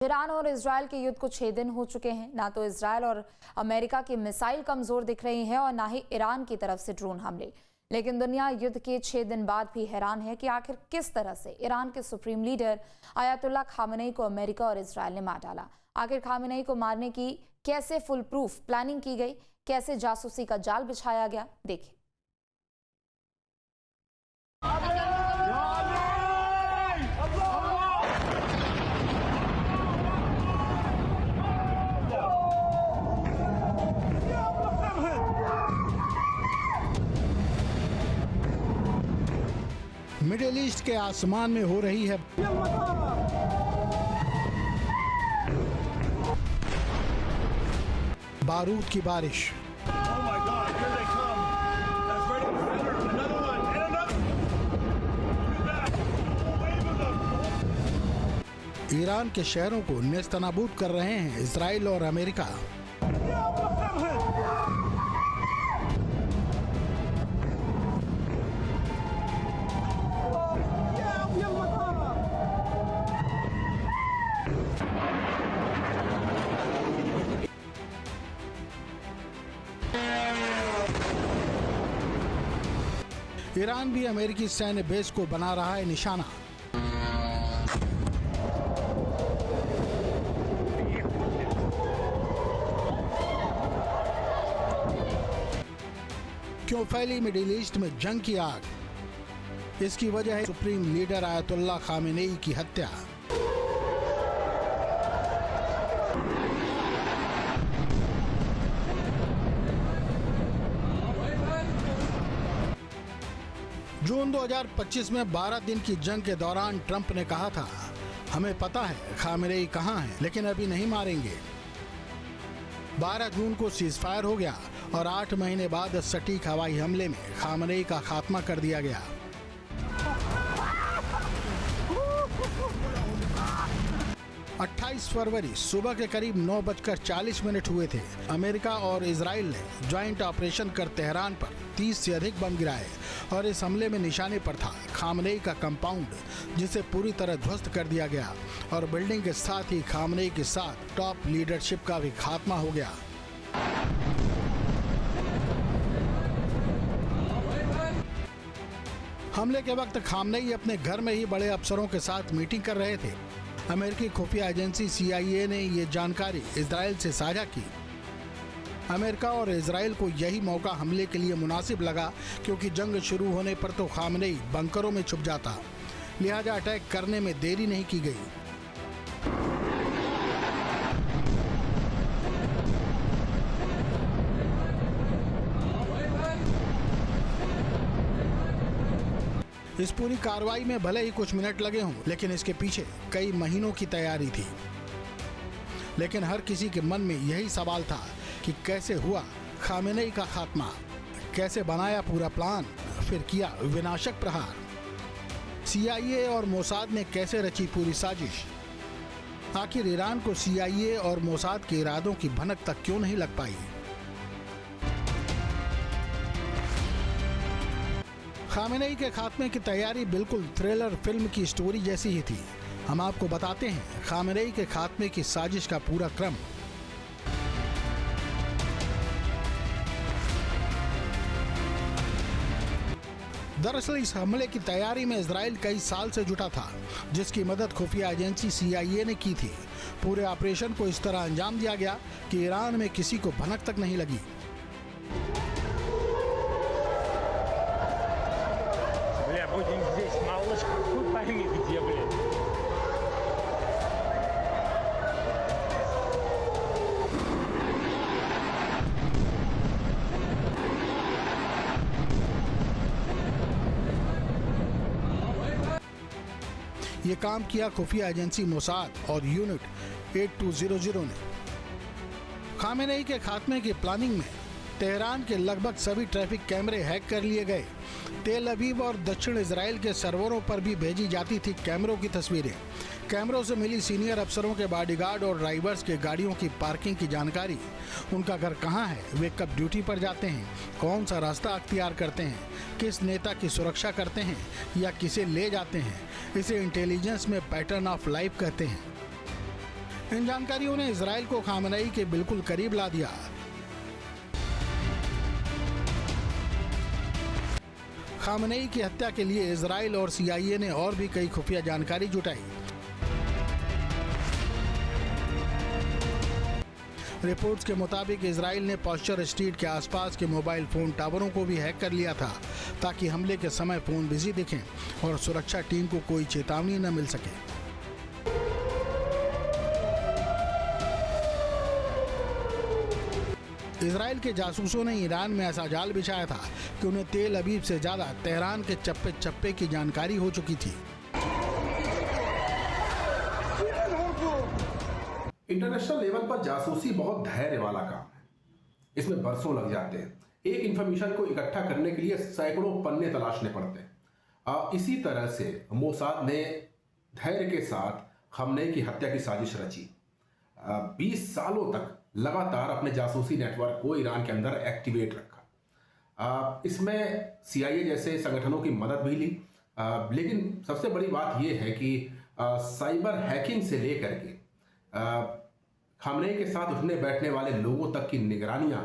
Iran और Israel के युद्ध को 6 दिन हो चुके हैं। ना तो इजरायल और अमेरिका की मिसाइल कमजोर दिख रही है और ना ही ईरान की तरफ से ड्रोन हमले। लेकिन दुनिया युद्ध के 6 दिन बाद भी हैरान है कि आखिर किस तरह से ईरान के सुप्रीम लीडर आयतुल्लाह खामेनेई को अमेरिका और इजरायल ने मार डाला। आखिर खामेनेई को मारने की कैसे फुल प्रूफ प्लानिंग की गई, कैसे जासूसी का जाल बिछाया गया, देखिए। मिडिल ईस्ट के आसमान में हो रही है बारूद की बारिश। ईरान के शहरों को नेस्तनाबूद कर रहे हैं इजराइल और अमेरिका। ईरान भी अमेरिकी सैन्य बेस को बना रहा है निशाना। क्यों फैली मिडिल ईस्ट में जंग की आग? इसकी वजह है सुप्रीम लीडर आयतुल्लाह खामेनेई की हत्या। जून 2025 में 12 दिन की जंग के दौरान ट्रंप ने कहा था, हमें पता है खामेनेई कहां है, लेकिन अभी नहीं मारेंगे। 12 जून को सीजफायर हो गया और 8 महीने बाद सटीक हवाई हमले में खामेनेई का खात्मा कर दिया गया। फरवरी सुबह के करीब 9:40 हुए थे। अमेरिका और इजराइल ने ज्वाइंट ऑपरेशन कर तेहरान पर 30 से अधिक बम गिराए और इस हमले में निशाने पर था खामेनेई का कंपाउंड, जिसे पूरी तरह ध्वस्त कर दिया गया और बिल्डिंग के साथ ही खामेनेई के साथ टॉप लीडरशिप का भी खात्मा हो गया। हमले के वक्त खामेनेई अपने घर में ही बड़े अफसरों के साथ मीटिंग कर रहे थे। अमेरिकी खुफिया एजेंसी CIA ने ये जानकारी इजराइल से साझा की। अमेरिका और इजराइल को यही मौका हमले के लिए मुनासिब लगा, क्योंकि जंग शुरू होने पर तो खामेनेई बंकरों में छुप जाता, लिहाजा अटैक करने में देरी नहीं की गई। इस पूरी कार्रवाई में भले ही कुछ मिनट लगे हों, लेकिन इसके पीछे कई महीनों की तैयारी थी। लेकिन हर किसी के मन में यही सवाल था कि कैसे हुआ खामेनेई का खात्मा, कैसे बनाया पूरा प्लान, फिर किया विनाशक प्रहार। CIA और मोसाद ने कैसे रची पूरी साजिश? आखिर ईरान को CIA और मोसाद के इरादों की भनक तक क्यों नहीं लग पाई? खामेनेई के खात्मे की तैयारी बिल्कुल थ्रिलर फिल्म की स्टोरी जैसी ही थी। हम आपको बताते हैं खामेनेई के खात्मे की साजिश का पूरा क्रम। दरअसल इस हमले की तैयारी में इजराइल कई साल से जुटा था, जिसकी मदद खुफिया एजेंसी CIA ने की थी। पूरे ऑपरेशन को इस तरह अंजाम दिया गया कि ईरान में किसी को भनक तक नहीं लगी। ये काम किया खुफिया एजेंसी मोसाद और यूनिट 8200 ने। खामेनेई के खात्मे की प्लानिंग में तेहरान के लगभग सभी ट्रैफिक कैमरे हैक कर लिए गए। तेल अवीव और दक्षिण इजराइल के सर्वरों पर भी भेजी जाती थी कैमरों की तस्वीरें। कैमरों से मिली सीनियर अफसरों के बॉडीगार्ड और ड्राइवर्स के गाड़ियों की पार्किंग की जानकारी, उनका घर कहाँ है, वे कब ड्यूटी पर जाते हैं, कौन सा रास्ता अख्तियार करते हैं, किस नेता की सुरक्षा करते हैं या किसे ले जाते हैं, इसे इंटेलिजेंस में पैटर्न ऑफ लाइफ कहते हैं। इन जानकारियों ने इजराइल को खामेनेई के बिल्कुल करीब ला दिया। खामेनेई की हत्या के लिए इजराइल और CIA ने और भी कई खुफिया जानकारी जुटाई। रिपोर्ट्स के मुताबिक इजराइल ने पॉस्चर स्ट्रीट के आसपास के मोबाइल फोन टावरों को भी हैक कर लिया था, ताकि हमले के समय फोन बिजी दिखें और सुरक्षा टीम को कोई चेतावनी न मिल सके। इजराइल के जासूसों ने ईरान में ऐसा जाल बिछाया था कि उन्हें तेल अवीव से ज्यादा तेहरान के चप्पे चप्पे की जानकारी हो चुकी थी। इंटरनेशनल लेवल पर जासूसी बहुत धैर्य वाला काम है। इसमें बरसों लग जाते हैं। एक इंफॉर्मेशन को इकट्ठा करने के लिए सैकड़ों पन्ने तलाशने पड़ते हैं। इसी तरह से मोसाद ने धैर्य के साथ खामेनेई की हत्या की साजिश रची। 20 सालों तक लगातार अपने जासूसी नेटवर्क को ईरान के अंदर एक्टिवेट रखा। इसमें CIA जैसे संगठनों की मदद भी ली, लेकिन सबसे बड़ी बात यह है कि साइबर हैकिंग से लेकर के खामेनेई के साथ उठने बैठने वाले लोगों तक की निगरानियां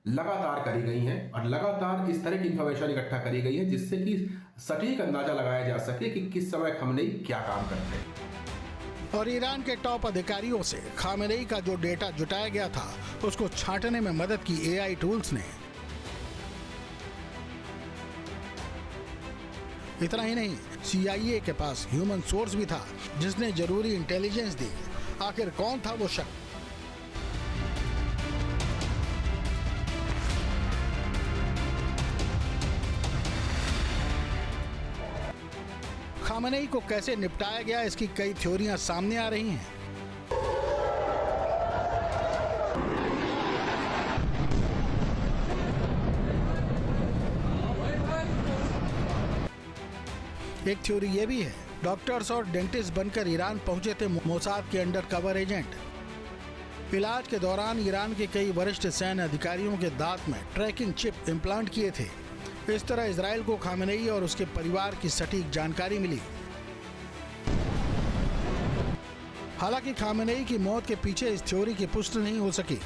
लगातार करी गई हैं और लगातार इस तरह की इंफॉर्मेशन इकट्ठा करी गई है जिससे कि सटीक अंदाजा लगाया जा सके कि किस समय खामेनेई क्या काम करते हैं। और ईरान के टॉप अधिकारियों से खामेनेई का जो डेटा जुटाया गया था उसको छांटने में मदद की AI टूल्स ने। इतना ही नहीं, CIA के पास ह्यूमन सोर्स भी था जिसने जरूरी इंटेलिजेंस दी। आखिर कौन था वो शख्स? खामेनेई को कैसे निपटाया गया, इसकी कई थ्योरियां सामने आ रही हैं। एक थ्योरी ये भी है, डॉक्टर्स और डेंटिस्ट बनकर ईरान पहुंचे थे मोसाद के अंडर कवर एजेंट। इलाज के दौरान ईरान के कई वरिष्ठ सैन्य अधिकारियों के दांत में ट्रैकिंग चिप इम्प्लांट किए थे। इस तरह इजराइल को खामेनेई और उसके परिवार की सटीक जानकारी मिली। हालांकि खामेनेई की मौत के पीछे इस थ्योरी की पुष्टि नहीं हो सकी।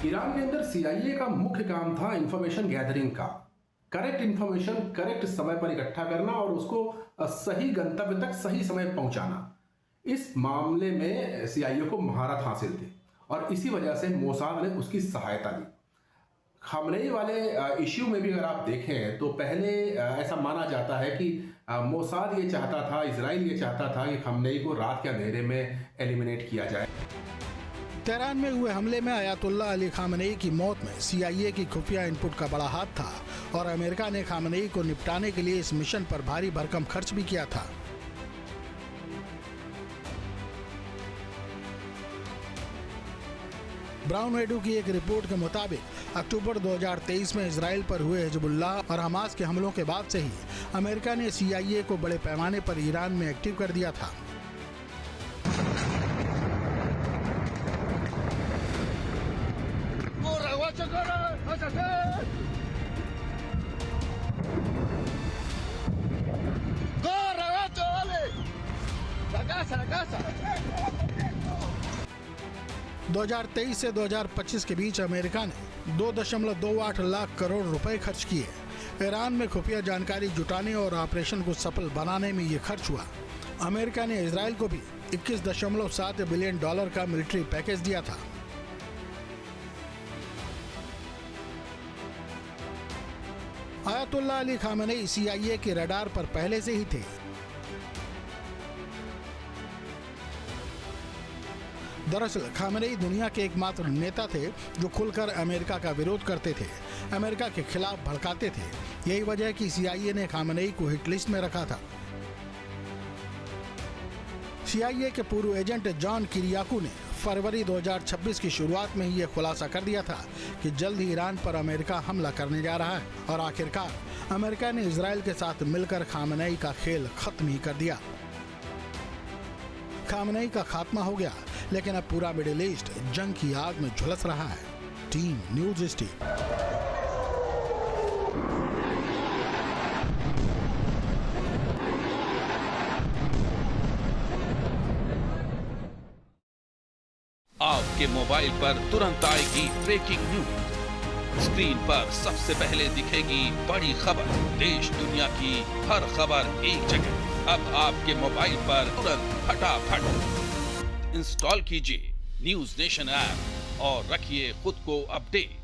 ईरान के अंदर CIA का मुख्य काम था इंफॉर्मेशन गैदरिंग का, करेक्ट इंफॉर्मेशन करेक्ट समय पर इकट्ठा करना और उसको सही गंतव्य तक सही समय पहुंचाना। इस मामले में CIA को महारत हासिल थी और इसी वजह से मोसाद ने उसकी सहायता दी। खामेनेई वाले इश्यू में भी अगर आप देखें तो पहले ऐसा माना जाता है कि मोसाद ये चाहता था, इजराइल ये चाहता था कि खामेनेई को रात के अंधेरे में एलिमिनेट किया जाए। तेहरान में हुए हमले में अयातुल्ला अली खामेनेई की मौत में CIA की खुफिया इनपुट का बड़ा हाथ था और अमेरिका ने खामेनेई को निपटाने के लिए इस मिशन पर भारी भरकम खर्च भी किया था। ब्राउन वेडू की एक रिपोर्ट के मुताबिक अक्टूबर 2023 में इजराइल पर हुए हिजबुल्लाह और हमास के हमलों के बाद से ही अमेरिका ने CIA को बड़े पैमाने पर ईरान में एक्टिव कर दिया था। La casa. 2023 से 2025 के बीच अमेरिका ने 2.28 लाख करोड़ रुपए खर्च किए। ईरान में खुफिया जानकारी जुटाने और ऑपरेशन को सफल बनाने में ये खर्च हुआ। अमेरिका ने इजराइल को भी 21.7 बिलियन डॉलर का मिलिट्री पैकेज दिया था। अयातुल्ला अली खामेनेई CIA के रडार पर पहले से ही थे। दरअसल खामेनेई दुनिया के एकमात्र नेता थे जो खुलकर अमेरिका का विरोध करते थे, अमेरिका के खिलाफ भड़काते थे। यही वजह है कि CIA ने खामेनेई को हिट लिस्ट में रखा था। CIA के पूर्व एजेंट जॉन किरियाकू ने फरवरी 2026 की शुरुआत में ही यह खुलासा कर दिया था कि जल्द ही ईरान पर अमेरिका हमला करने जा रहा है और आखिरकार अमेरिका ने इजराइल के साथ मिलकर खामेनेई का खेल खत्म ही कर दिया। खामेनेई का खात्मा हो गया, लेकिन अब पूरा मिडिल ईस्ट जंग की आग में झुलस रहा है। Team news steel. आपके मोबाइल पर तुरंत आएगी ब्रेकिंग न्यूज। स्क्रीन पर सबसे पहले दिखेगी बड़ी खबर। देश दुनिया की हर खबर एक जगह। अब आपके मोबाइल पर तुरंत फटाफट इंस्टॉल कीजिए न्यूज नेशन ऐप और रखिए खुद को अपडेट।